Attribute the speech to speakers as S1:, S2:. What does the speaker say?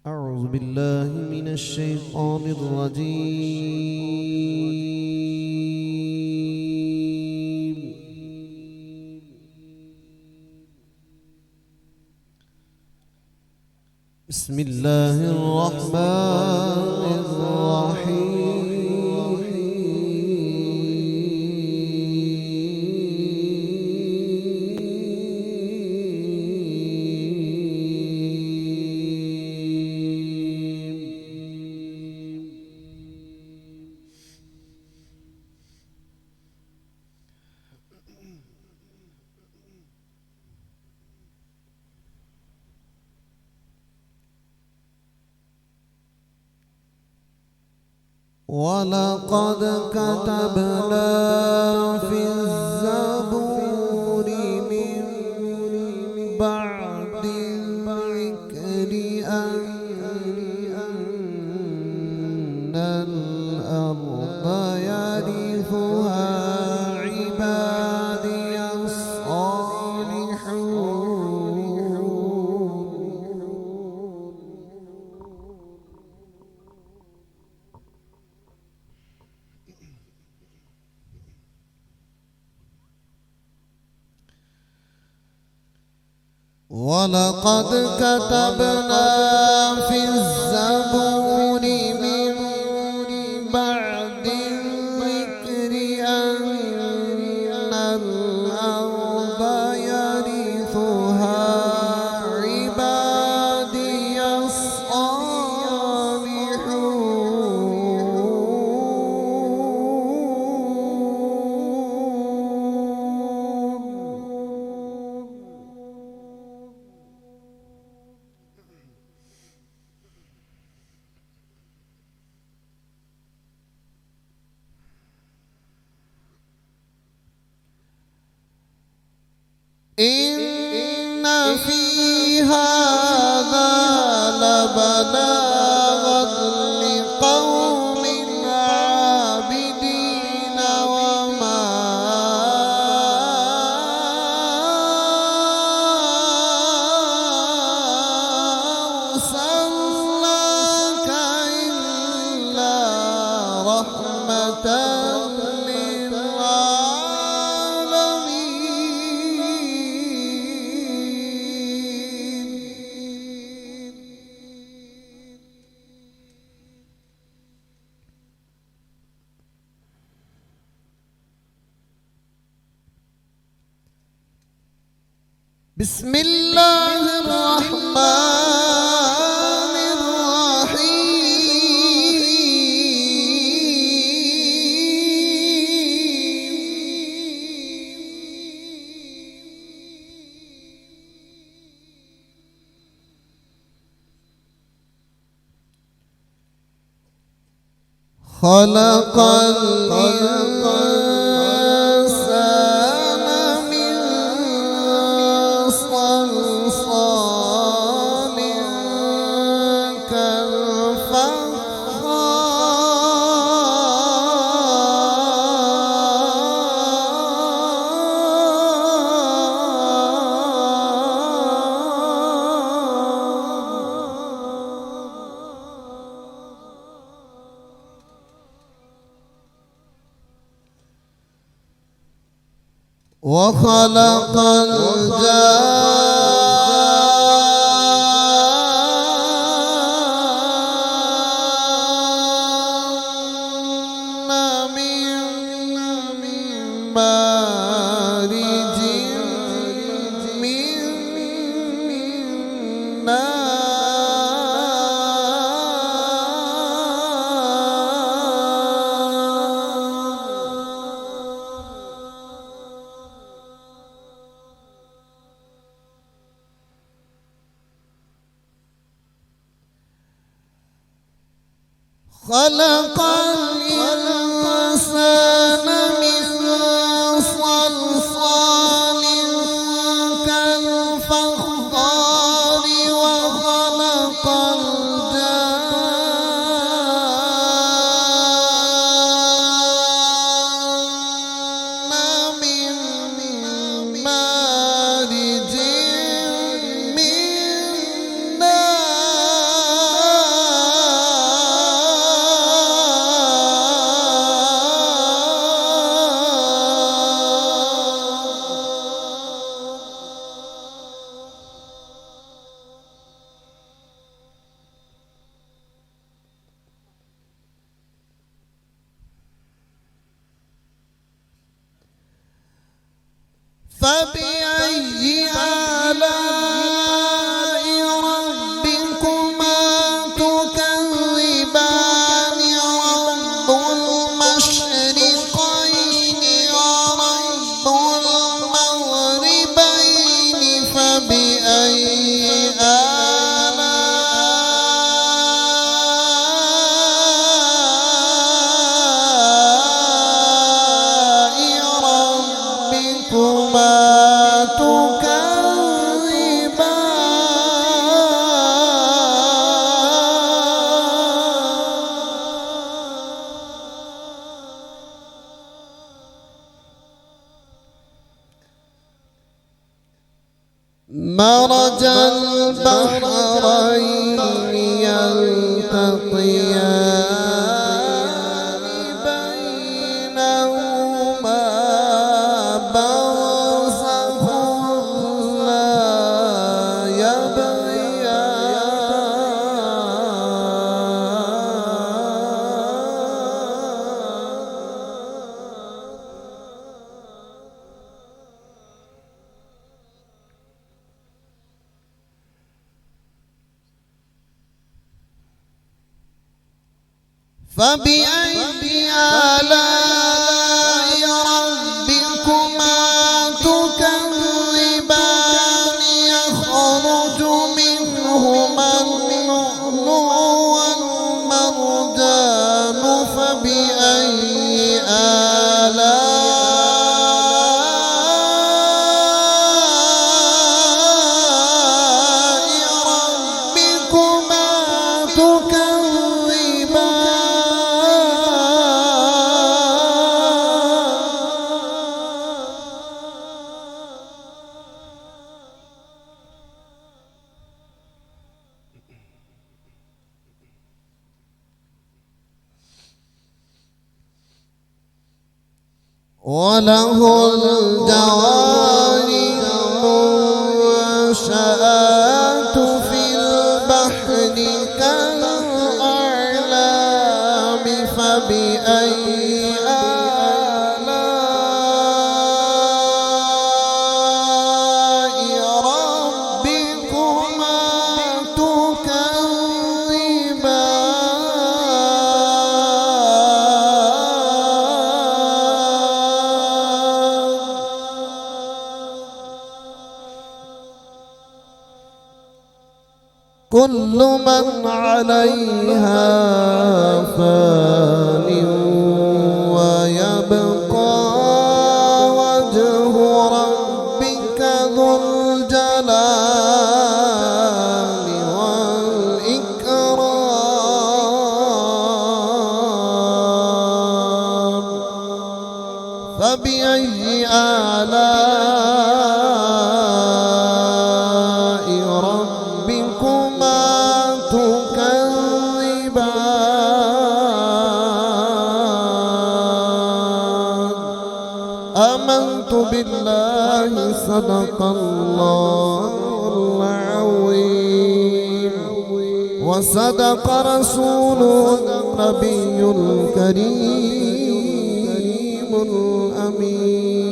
S1: أعوذ بالله من الشيطان الرجيم. بسم الله الرحمن الرحيم. ولقد كتبنا في الزبور من بعد الذكر أن الأرض يرثها عبادي الصالحون. ولقد كتبنا في الزبور من بعد الذكر أن الأرض يرثها عبادي إن في هذا لبلاغا لقوم عابدين وما أرسلناك إلا رحمة بسم الله الرحمن الرحيم. خلق الإنسان من صلصال وخلق الجان من مارج من خلق الإنسان من صلصال كالفخار وخلق الجان من مارج من نار فبأي آلاء ربكما تكذبان رب المشرقين ورب المغربين فبأي مرج البحرين يلتقيان بينهما برزخ لا فبأي آلاء ربكما تكذبان يخرج منهما اللؤلؤ والمرجان فبأي آلاء ربكما تكذبان وله الجوار المنشآت في البحر كالأعلام فبأي آلاء ربكما كل من عليها فان ويبقى وجه ربك ذو الجلال والإكرام فبأي آلاء ربكما تكذبان آمنت بالله صدق الله العظيم وصدق رسوله النبي الكريم الأمين